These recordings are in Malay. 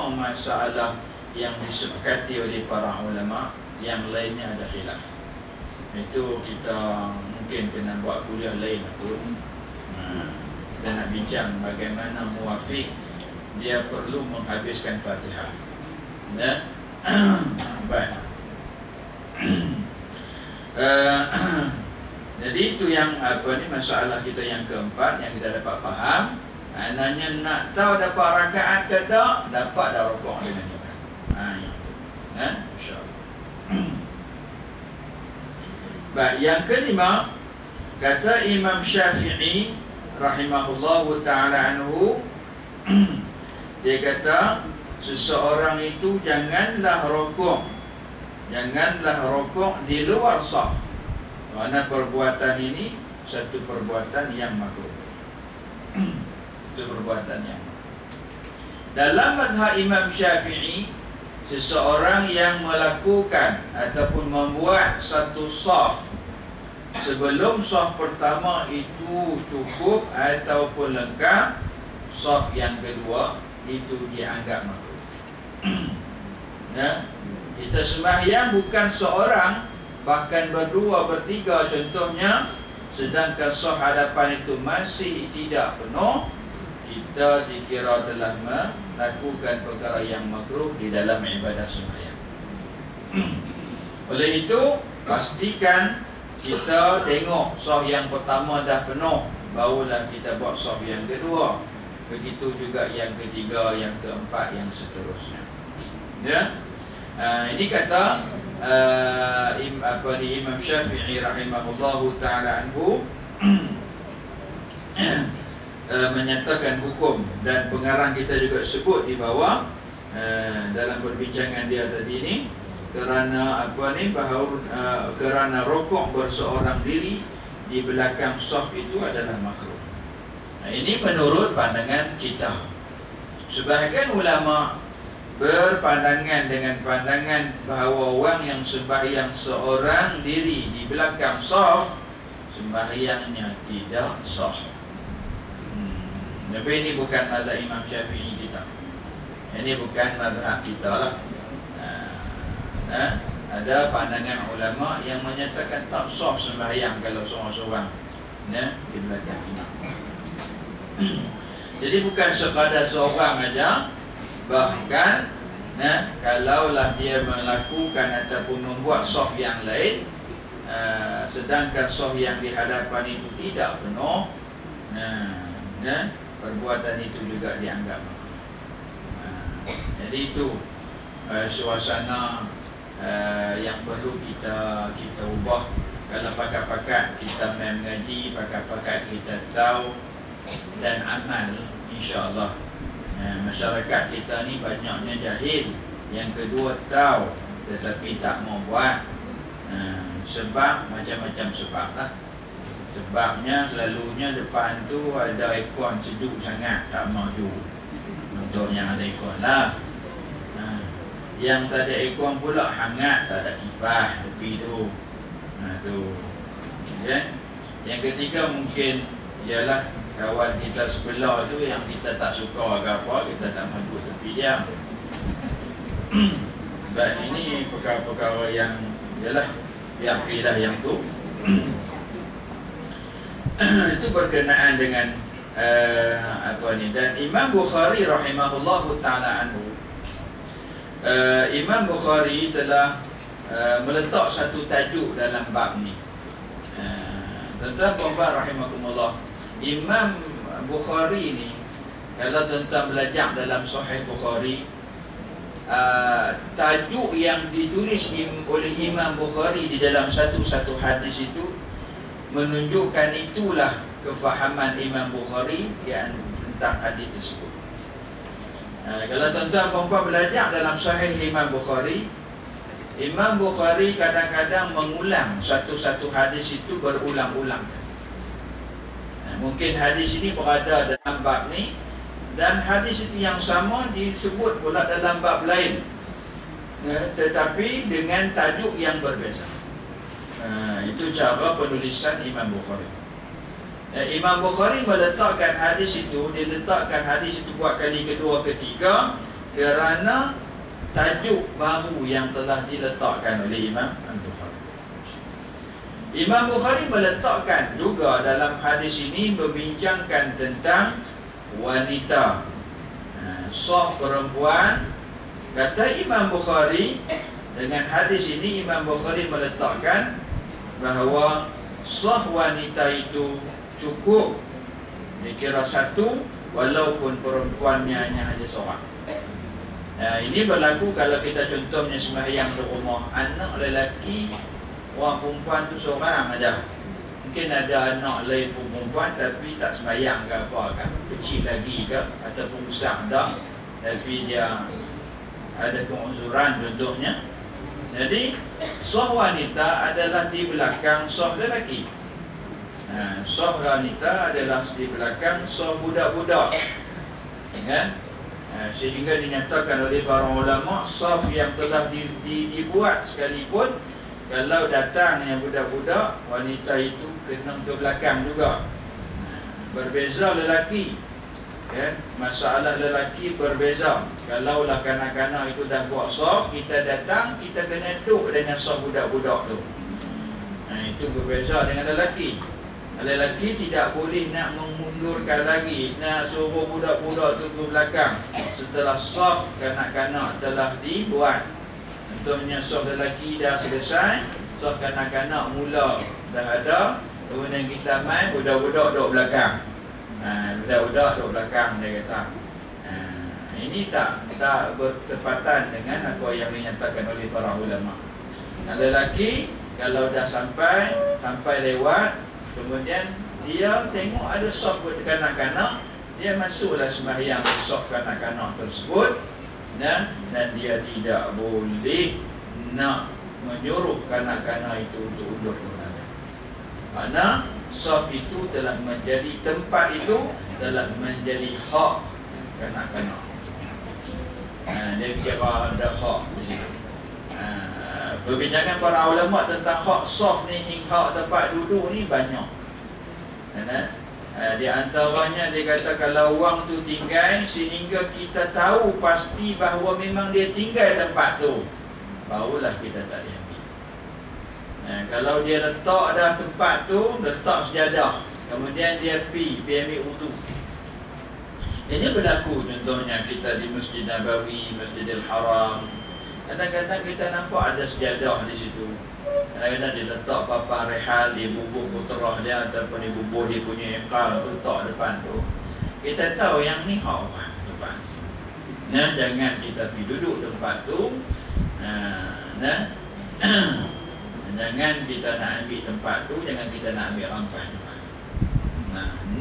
semua masalah yang disepakati oleh para ulama, yang lainnya ada khilaf. Itu kita mungkin kena buat kuliah lain pun. Kita nak bincang bagaimana muwafiq dia perlu menghabiskan Fatihah. Baik. Jadi itu yang masalah kita yang keempat yang kita dapat faham. Nanya nak tahu dapat rakaat ke tak, dapat dah rukuk dengan imam. Yang tu. InsyaAllah. Baik, yang kelima, kata Imam Syafi'i rahimahullahu ta'ala anhu, dia kata seseorang itu janganlah rukuk di luar shaf, kerana perbuatan ini satu perbuatan yang makruh. Itu perbuatan yang makruh. Dalam mazhab Imam Syafi'i, seseorang yang melakukan ataupun membuat satu shaf sebelum shaf pertama itu cukup ataupun lengkap, shaf yang kedua itu dianggap makruh. Kita sembahyang bukan seorang, bahkan berdua, bertiga contohnya, sedangkan shaf hadapan itu masih tidak penuh, kita dikira telah melakukan perkara yang makruh di dalam ibadah sembahyang. Oleh itu, pastikan kita tengok shaf yang pertama dah penuh, barulah kita buat shaf yang kedua. Begitu juga yang ketiga, yang keempat, yang seterusnya. Ini kata Imam Syafi'i rahimahullahu ta'ala anhu menyatakan hukum, dan pengarang kita juga sebut di bawah dalam perbincangan dia tadi ni, kerana kerana rukuk berseorang diri di belakang shaf itu adalah makruh. Ini menurut pandangan kita. Sebahagian ulama berpandangan dengan pandangan bahawa orang yang sembahyang seorang diri di belakang shaf, sembahyangnya tidak sah. Tapi ini bukan mazhab Imam Syafi'i kita. Ini bukan mazhab kita lah. Ada pandangan ulama yang menyatakan tak sah sembahyang kalau seorang-seorang di belakang imam. Jadi bukan sekadar seorang aja, bahkan kalaulah dia melakukan ataupun membuat shaf yang lain, sedangkan shaf yang di hadapan itu tidak penuh, perbuatan itu juga dianggap makruh. Jadi itu suasana yang perlu kita ubah. Kalau pakat-pakat kita mengaji, pakat-pakat kita tahu dan amal, insya-Allah. Masyarakat kita ni banyaknya jahil. Yang kedua tahu tetapi tak mau buat. Sebab macam-macam sebab lah. Sebabnya selalunya depan tu ada aircon sejuk sangat, tak maju. Untuk yang ada aircon lah. Yang tak ada aircon pula hangat, tak ada kipas tepi tu. Tu. Okay? Yang ketiga mungkin ialah kawan kita sebelah tu yang kita tak suka ke apa, kita tak maju tepi dia. Dan ini perkara-perkara yang ialah yakilah yang tu. Itu berkenaan dengan dan Imam Bukhari rahimahullahu ta'ala anhu, Imam Bukhari telah meletak satu tajuk dalam bab ni. Tuan-tuan puan-puan rahimakumullah, Imam Bukhari ni, kalau tuan-tuan belajar dalam Sahih Bukhari, tajuk yang ditulis oleh Imam Bukhari di dalam satu-satu hadis itu menunjukkan itulah kefahaman Imam Bukhari tentang hadis tersebut. Kalau tuan-tuan puan-puan belajar dalam Sahih Imam Bukhari, Imam Bukhari kadang-kadang mengulang satu-satu hadis itu berulang-ulang. Mungkin hadis ini berada dalam bab ni, dan hadis itu yang sama disebut pula dalam bab lain, tetapi dengan tajuk yang berbeza. Itu cara penulisan Imam Bukhari. Imam Bukhari meletakkan hadis itu, dia letakkan hadis itu buat kali kedua, ketiga, kerana tajuk baru yang telah diletakkan oleh Imam Al-Bukhari. Imam Bukhari meletakkan juga dalam hadis ini membincangkan tentang wanita, sah perempuan. Kata Imam Bukhari, dengan hadis ini Imam Bukhari meletakkan bahawa sah wanita itu cukup dikira satu, walaupun perempuannya hanya seorang. Ini berlaku kalau kita contohnya sembahyang di rumah, anak lelaki, orang perempuan tu seorang aja. Mungkin ada anak lain perempuan tapi tak sembahyang ke apa kan, kecil lagi ke ataupun besar dah, tapi dia ada keuzuran contohnya. Jadi sah wanita adalah di belakang sah lelaki. Sah wanita adalah di belakang sah budak-budak, kan? Sehingga dinyatakan oleh para ulama, saf yang telah dibuat sekalipun, kalau datangnya budak-budak, wanita itu kena ke belakang juga. Berbeza lelaki, kan? Masalah lelaki berbeza. Kalaulah kanak-kanak itu dah buat saf, kita datang, kita kena duduk dengan saf budak-budak tu. Itu berbeza dengan lelaki. Lelaki tidak boleh nak memundurkan lagi, nak suruh budak-budak tu ke belakang setelah saf kanak-kanak telah dibuat. Contohnya saf lelaki dah selesai, saf kanak-kanak mula dah ada, kemudian kita main, budak-budak duduk belakang. Budak-budak duduk belakang, dia kata. Ini tak bertepatan dengan apa yang dinyatakan oleh para ulama. Lelaki kalau dah sampai lewat, kemudian dia tengok ada saf kanak-kanak, dia masuklah sembahyang saf kanak-kanak tersebut, dan dia tidak boleh nak menyuruh kanak-kanak itu untuk undur ke belakang. Kerana saf itu telah menjadi, tempat itu telah menjadi hak kanak-kanak. Dia kira ada hak di situ. Perbincangan para ulama tentang hak saf ni, hak tempat duduk ni banyak. Di antaranya dia kata kalau orang tu tinggal sehingga kita tahu pasti bahawa memang dia tinggal tempat tu, barulah kita tak boleh ambil. Kalau dia letak dah tempat tu, letak sejadah, kemudian dia pergi ambil wudu. Ini berlaku contohnya kita di Masjid Nabawi, Masjidil Haram. Kadang-kadang kita nampak ada sejadah di situ. Kadang-kadang dia letak papan rehal, dia bubuh puterah dia ataupun dia bubuh dia punya ekal tu, letak depan tu. Kita tahu yang ni hak orang tempat ni. Jangan kita pergi duduk tempat tu. Jangan kita nak ambil tempat tu, jangan kita nak ambil rampas tempat.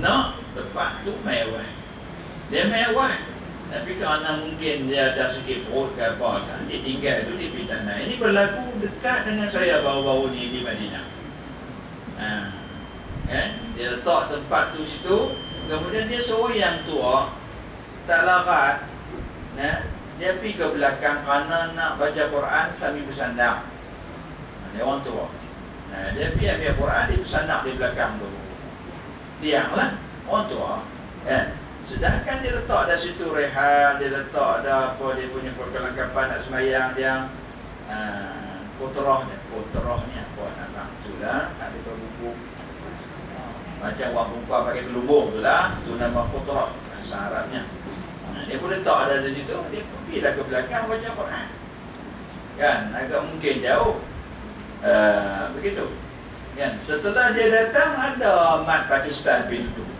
Nak tempat tu mewah. Dia mewah, tapi kerana mungkin dia ada sikit perut ke apa kan, dia tinggal tu, dia pergi tanah. Ini berlaku dekat dengan saya baru-baru ni di Madinah. Dia letak tempat tu situ, kemudian dia suruh yang tua tak larat, dia pergi ke belakang kerana nak baca Quran sambil bersandar. Dia orang tua, dia pergi ambil Quran, dia bersandar di belakang tu. Tianglah orang tua, sedangkan dia letak dah situ rehal, dia letak dah apa, dia punya perlengkapan nak sembahyang dia, puterah ni apa nak itulah, ada berbubuh macam orang perempuan pakai kelubung tu lah, tu nama puterah bahasa Arabnya. Dia pun letak ada di situ, dia pergi dah ke belakang baca Quran, kan, agak mungkin jauh, begitu kan. Setelah dia datang, ada mat Pakistan pergi duduk.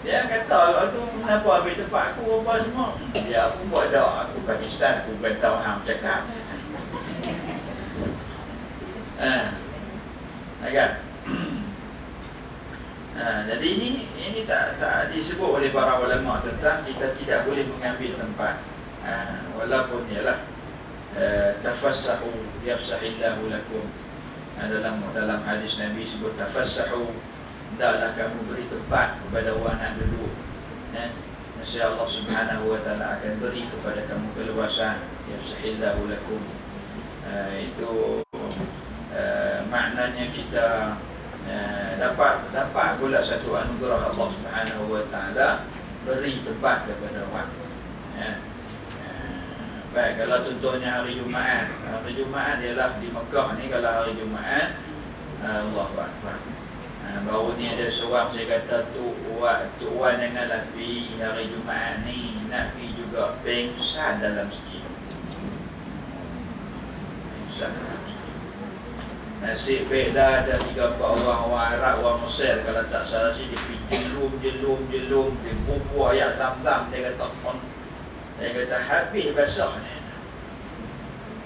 Dia kata, tu kenapa ambil tempat aku apa semua? Ya, aku buat dah, aku Pakistan, aku bukan tahu hang cakap. Kan? Jadi ini tak disebut oleh para ulama tentang kita tidak boleh mengambil tempat, walaupun ialah tafassahu yafsahillahu lakum. Dalam hadis Nabi sebut tafassahu, hendaklah kamu beri tempat kepada orang nak duduk, nescaya Allah Subhanahu wa taala akan beri kepada kamu keluasan. Yafsahillahu lakum, itu maknanya kita dapat pula satu anugerah Allah Subhanahu Wa Taala, beri tempat kepada orang. Baik, kalau contohnya hari Jumaat. Hari Jumaat ialah di Mekah ni, kalau hari Jumaat, Allahu Akbar. Baru ni ada seorang saya kata tuan dengan lapi hari Jumaat ni nak pergi juga pengsan dalam masjid. Pengsan dalam masjid. Nasib baiklah ada 3-4 orang Arab, orang Mesir kalau tak salah sih, dia pergi jelum, dia bubuh ayat Zam-Zam, dia kata habis basah dia.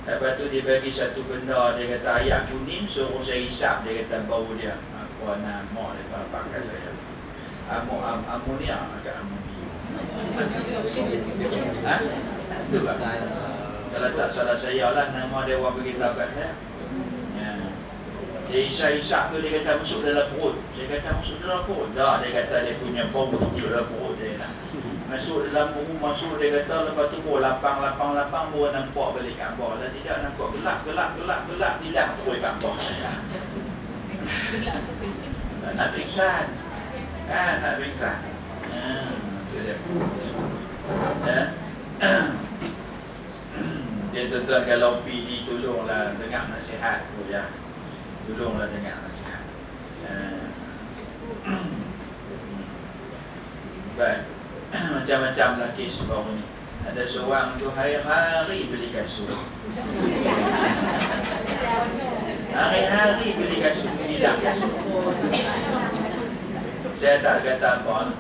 Lepas tu dia bagi satu benda, dia kata ayat kuning, suruh saya hisap, dia kata bau dia. Apa nama dia pakai saya? Amonia ke amonia? Itu kan? Kalau tak salah saya lah, nama dia orang beritahu kat saya. Dia hisap-hisap tu, dia kata masuk dalam perut. Saya kata masuk dalam perut? Tak, dia kata dia punya bau tu masuk dalam perut dia lah. Masuk dalam buku, masuk dia kata, lepas tu bawa lapang, bawa nampak balik Kaabah. Dan tidak nampak gelap, tidak terus Kaabah. Nak pingsan. Nak pingsan. Itu dia. Dia tuan-tuan kalau pergi ni, tolonglah dengar nasihat tu ya. Tolonglah dengar nasihat. Baik. Macam-macam lah kes baru ni. Ada seorang tu hari-hari beli kasut. Hari-hari beli kasut, hilang kasut. Saya tak kata apa.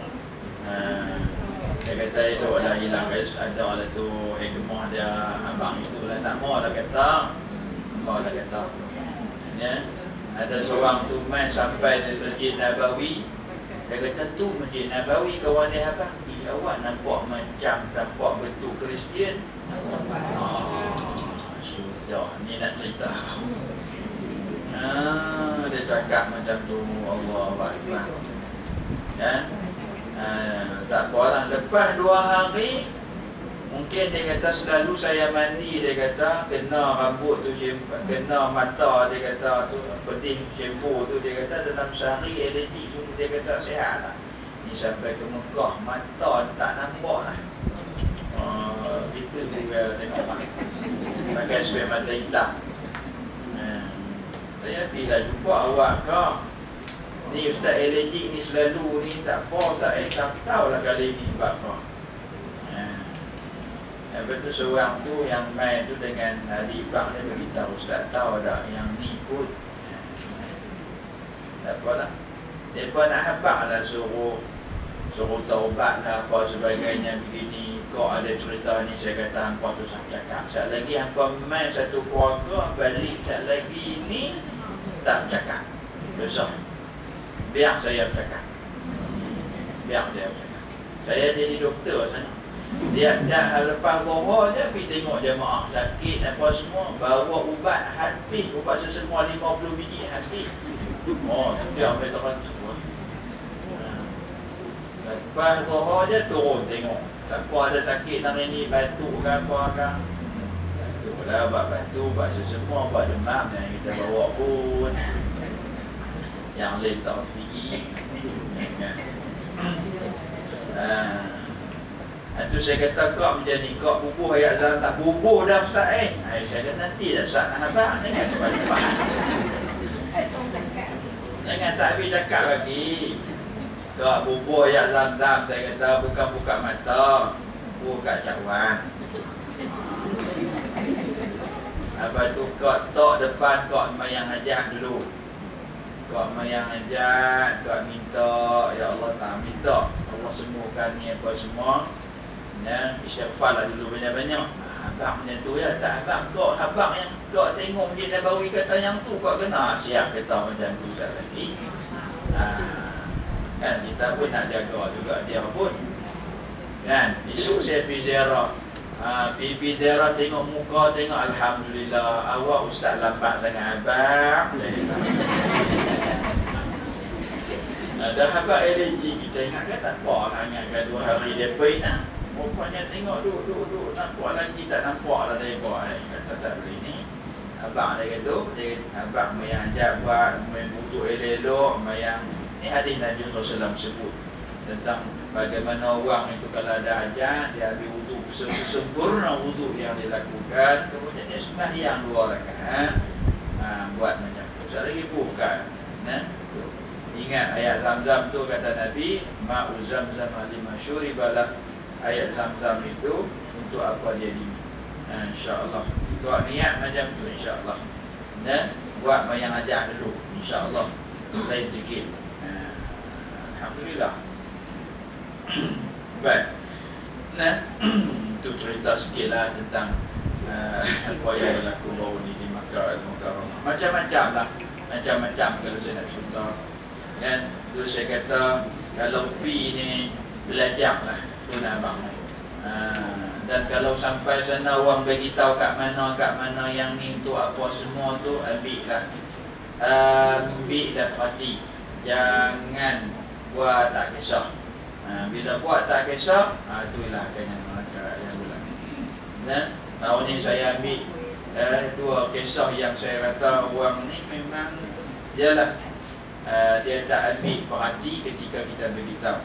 Saya kata eloklah hilang kasut. Ada lah tu hikmah dia, abang itu lah. Tak mau lah kata. Ya. Ada seorang tu main sampai di Masjid Nabawi. Dia kata tu Masjid Nabawi kawan dia abang. Awak nampak macam tampak bentuk Kristian. Sudah, ni nak cerita. Dia cakap macam tu, Allah Akbar. Kan? Tak apalah, lepas 2 hari mungkin dia kata selalu saya mandi, dia kata kena rambut tu, kena mata, dia kata tu pedih shampoo tu, dia kata dalam sehari alergi semua, dia kata sihat lah. Ni sampai ke Mekah, mata tak nampak lah. Itu juga tengok lah. Pakai spek mata hitam. Saya bila jumpa awak kau, ni ustaz alergik ni selalu ni tak apa, tak tahu lah kali ni sebab kau. Lepas tu seorang tu yang main tu dengan adik bang dia beritahu, ustaz tahu tak yang ni pun. Tak apalah. Dia pun nak habaq lah suruh taubat lah apa sebagainya begini. Kau ada cerita ni, saya kata hampa tu saya cakap. Sekali lagi hampa main satu keluarga, balik sekali lagi ni tak cakap. Besar. Biar saya bercakap. Saya jadi doktor sana. Dia lepas zuhur je pergi tengok jemaah sakit apa semua, bawa ubat habis, ubat sesemua 50 biji habis. Oh, tu dia ambil terang semua. Lepas zuhur je turun tengok. Siapa ada sakit hari ni, batuk ke apa ke. Itulah ubat batuk, ubat sesemua, ubat demam yang kita bawa pun. Yang letak pergi. Itu saya kata kau macam ni, kau bubuh ayat Zam tak bubuh dah ustaz saya kata nanti dah saat nak habaq, jangan cepat-cepat. Jangan tak habis cakap lagi. Kau bubuh ayat Zam-Zam, saya kata bukan buka mata, buka cawan. Lepas tu kau tok depan, kau mayang hajat dulu. Kau mayang hajat, kau minta, ya Allah tak minta Allah sembuhkan ni apa semua. Ya, istighfar lah dulu banyak-banyak. Abang macam tu ya, tak abang kau, abang yang kau tengok Masjid Nabawi kata yang tu kau kena siap kata macam tu sekali lagi. Kan kita pun nak jaga juga dia pun. Kan, esok saya pergi ziarah. Pergi ziarah tengok muka, tengok alhamdulillah, awak ustaz lambat sangat abang. Ada habaq alergi kita ingatkan tak apa lah, ingatkan 2 hari dia baik lah. Rupanya tengok duduk nampak lagi tak nampak lah dia buat. Kata tak boleh ni. abang dia kata, abang yang ajak buat main wudu elok, yang ni hadis Nabi SAW sebut tentang bagaimana orang itu kalau ada hajat dia ambil wudu sempurna wudu yang dilakukan, kemudian dia sembahyang 2 rakaat. Buat macam tu. Sekali lagi bukan. Ingat ayat Zam-Zam tu kata Nabi, ma'u Zam-Zam lima syuribalah. Ayat Zam-Zam itu untuk apa dia diminum. InsyaAllah buat niat macam tu insyaAllah. Buat yang ajak dulu insyaAllah. Lain sikit. Alhamdulillah. Baik. Itu cerita sikit lah tentang apa yang berlaku baru ni di Makkah Al-Mukarramah. Macam-macam lah. Macam-macam kalau saya nak cerita. Kan? Tu saya kata kalau pi ni belajar lah tunang abang. Dan kalau sampai sana orang bagi tahu kat mana yang ni untuk apa semua tu, ambil lah. Ambil dah parti. Jangan buat tak kisah. Bila buat tak kisah, itulah kena masyarakat yang berlaku. Tahun ni saya ambil 2 kisah yang saya kata orang ni memang dia tak ambil perhati ketika kita beritahu.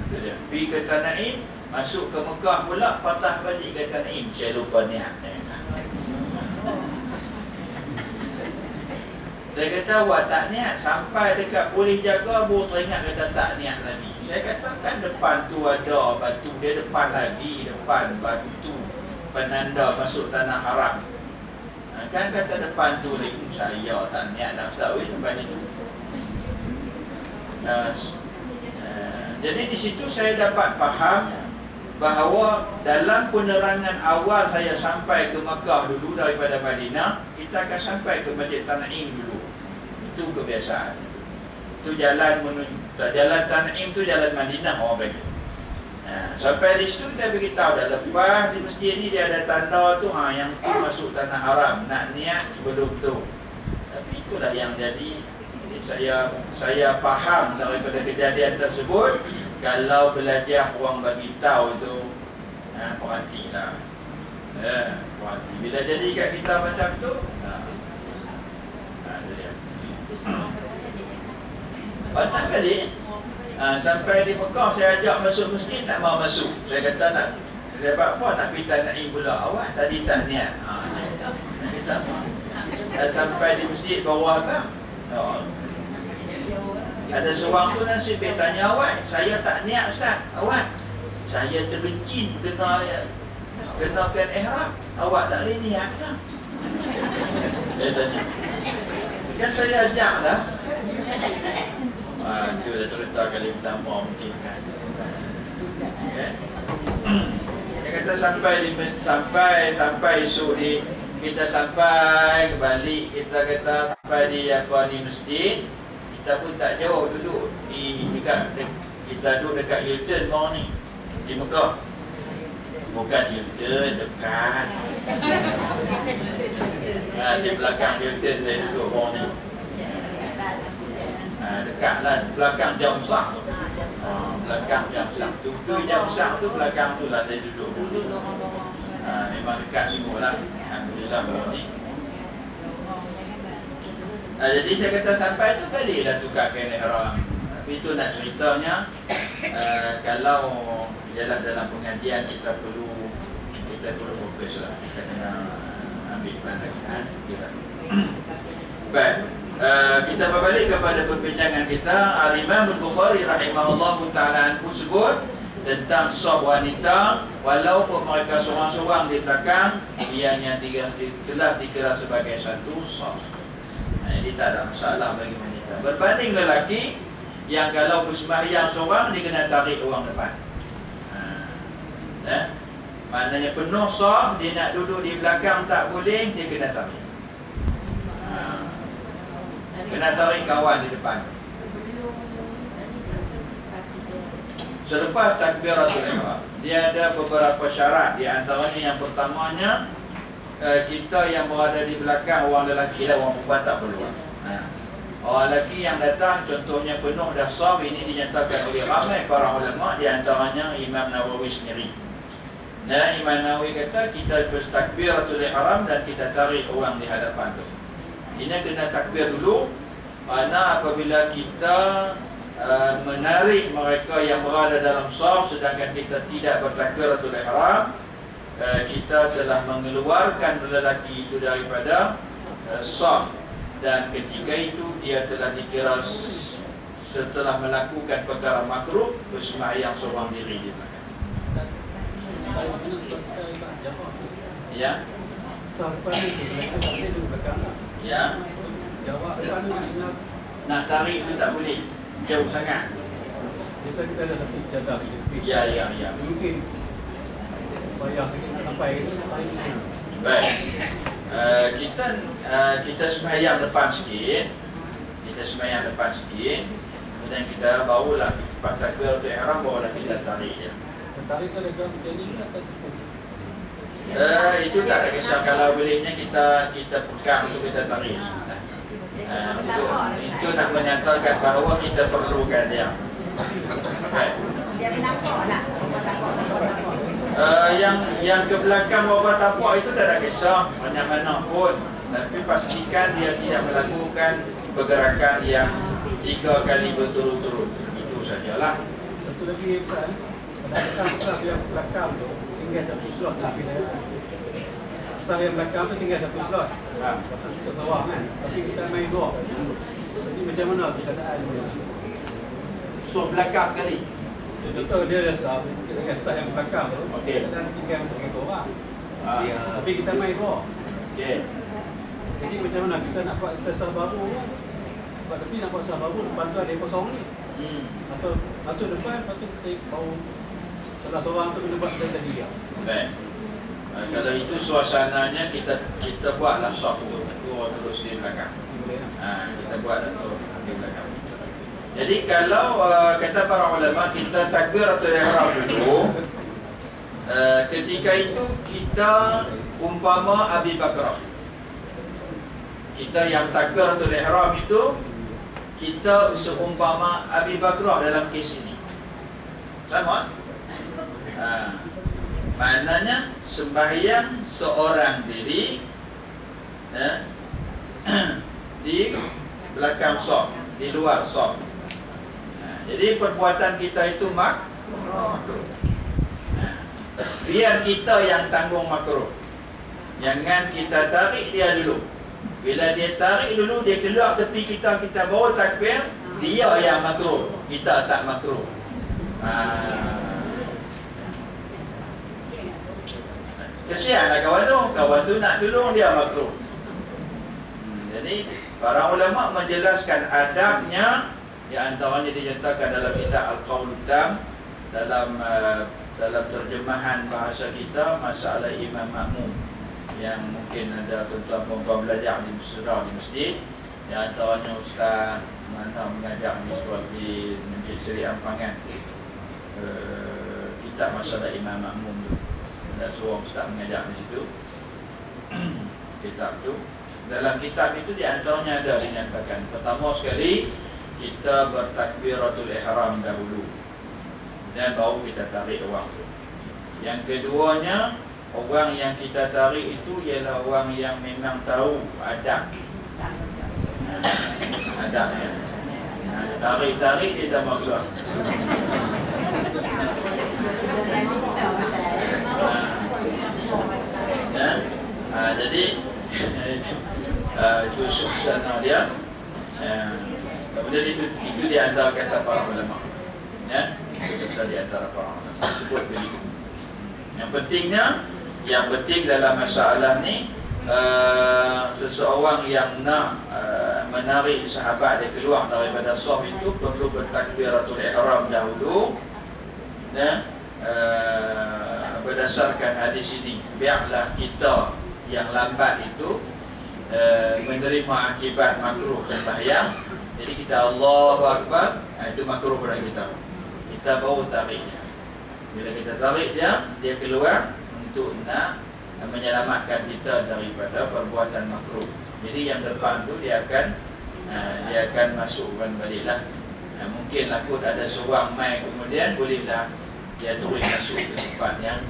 Itu dia. Pergi ke Tanaim, masuk ke Mekah pula, patah balik ke Tanaim. Saya lupa niat. Saya kata buat tak niat sampai dekat boleh jaga baru teringat kata tak niat lagi. Saya kata kan depan tu ada batu, dia depan lagi, depan batu penanda masuk tanah haram. Kan kata depan tu lagi, saya tak niat dah Ustaz tempat itu. Jadi di situ saya dapat faham bahawa dalam penerangan awal saya sampai ke Makkah dulu daripada Madinah, kita akan sampai ke Masjid Tanaim dulu. Itu kebiasaan. Itu jalan menuju jalan Tanaim tu jalan Madinah orang bagi. Sampai di situ kita beritahu dah lepas di masjid ni dia ada tanda tu, yang tu masuk tanah haram, nak niat sebelum tu. Tapi itulah yang jadi. Saya faham daripada kejadian tersebut, kalau belajar orang bagi tahu tu, perhatilah. Perhati. Bila jadi kat kita macam tu, patah balik. Sampai di Mekah saya ajak masuk masjid, tak mau masuk. Saya kata nak sebab apa nak pergi Tanaim pula. Awak tadi tak niat. Kita sampai di masjid bawah abang. Ada seorang tu nasib dia tanya awak, saya tak niat Ustaz. Awak, saya terkencing kenakan ihram. Awak tak boleh niat ke? Dia tanya. Kan saya ajak dah. Itu dah cerita kali pertama mungkin kan. Dia kata sampai esok ni kita sampai kembali, kita kata sampai di masjid. Kita pun tak jauh duduk kita duduk dekat Hilton mau ni di Mekah. Bukan Hilton, dekat. Di belakang Hilton saya duduk mau ni. Dekat lah, belakang jam besar tu. Belakang jam besar tu. Jam besar tu belakang tu lah saya duduk. Memang dekat semua lah. Alhamdulillah mau ni. Jadi saya kata sampai tu baliklah tukar kain ihram. Tapi itu nak ceritanya, kalau jalan dalam pengajian kita perlu fokus lah. Kita kena ambil pandangan. Baik. Kita berbalik kepada perbincangan kita. Al-Imam Al-Bukhari rahimahullahu ta'ala anhu sebut tentang saf wanita, walaupun mereka seorang-seorang di belakang, ianya telah dikira sebagai satu saf. Jadi tak ada masalah bagi wanita. Berbanding lelaki yang kalau bersembahyang seorang, dia kena tarik orang depan. Maknanya penuh saf, dia nak duduk di belakang tak boleh, dia kena tarik. Kena tarik kawan di depan. Selepas takbiratul ihram, dia ada beberapa syarat. Di antaranya yang pertamanya, kita yang berada di belakang, orang lelaki lah, orang perempuan tak perlu. Orang lelaki yang datang, contohnya penuh dah saf, ini dinyatakan oleh ramai para ulama, di antaranya Imam Nawawi sendiri. Nah, Imam Nawawi kata kita bertakbiratul ihram dan kita tarik orang di hadapan tu. Ini kena takbir dulu. Mana apabila kita menarik mereka yang berada dalam shaf sedangkan kita tidak bertakbiratul ihram, kita telah mengeluarkan lelaki itu daripada shaf, dan ketika itu dia telah dikira setelah melakukan perkara makruh bersembahyang seorang diri di belakang. Ya. Ya. Nak tarik itu tak boleh, jauh sangat. Biasa kita ada lebih jaga. Ya. Mungkin bayar sampai baik. Kita sembahyang depan sikit. Kemudian kita barulah lepas takbir untuk ihram, barulah kita tarik dia. Tarik tu dekat jadi atau itu tak ada kisah. Kalau bolehnya kita pegang untuk kita tarik. Untuk itu nak menyatakan bahawa kita perlukan dia. Baik. Dia menakok tak? Yang ke belakang bawah tapak itu tak ada kisah mana-mana pun, tapi pastikan dia tidak melakukan pergerakan yang 3 kali berturut-turut. Itu sajalah. satu lagi kan, pada saf yang belakang tu tinggal satu slot lagi dah. Saf yang belakang tu tinggal satu slot. Lepas ke bawah kan. Tapi kita main 2. Jadi macam mana tu keadaan dia? So belakang kali. Contoh dia ada saf, kita dengan saf yang belakang tu. Okey. Dan tinggal untuk 1 orang. Tapi kita main 2. Okey. Jadi macam mana kita nak buat saf baru? Tapi nak buat saf baru, lepas tu ada yang kosong ni. Atau masuk depan, lepas tu kita baru salah seorang tu kena buat kita tadi dia. Baik. Kalau itu suasananya kita buatlah saf tu, dua terus di belakang. Kita buat terus di belakang. Jadi kalau kata para ulama, kita takbiratul ihram dulu. Ketika itu kita umpama Abi Bakrah. Kita yang takbiratul ihram itu kita seumpama Abi Bakrah dalam kes ini. Sama? Maknanya sembahyang seorang diri di belakang shaf, di luar shaf. Jadi perbuatan kita itu makruh. Biar kita yang tanggung makruh. Jangan kita tarik dia dulu. Bila dia tarik dulu, dia keluar tepi kita baru takbir, dia yang makruh, kita tak makruh. Kesianlah kawan tu nak tolong dia makruh. Jadi para ulama menjelaskan adabnya. Di antaranya dinyatakan dalam kitab Al-Qaulul Tam, dalam terjemahan bahasa kita, masalah Imam Makmum, yang mungkin ada tuan-tuan perempuan belajar di masjid. Di antaranya Ustaz mana mengajar di sekolah di Masjid Seri Ampangan, kitab masalah Imam Makmum tu. Ada seorang Ustaz mengajar di situ. Kitab tu, dalam kitab itu di antaranya ada dinyatakan, pertama sekali kita bertakbiratul ihram dahulu dan baru kita tarik orang tu. Yang keduanya, orang yang kita tarik itu ialah orang yang memang tahu adab. Adabnya. Tarik-tarik dia dah mau keluar. Jadi itu suasana dia. Kemudian itu di antara kata para ulama. Ya, itu kata di antara para ulama. Sebut begitu. Yang penting dalam masalah ni, seseorang yang nak menarik sahabat dia keluar daripada shaf itu perlu bertakbiratul ihram dahulu. Ya, berdasarkan hadis ini, biarlah kita yang lambat itu menerima akibat makruh sembahyang. Jadi kita Allahu Akbar, itu makruh pada kita. Kita baru tarik dia. Bila kita tarik dia, dia keluar untuk nak menyelamatkan kita daripada perbuatan makruh. Jadi yang depan tu dia akan masukkan baliklah. Mungkin takut ada seorang mai kemudian, bolehlah dia terus masuk ke tempat yang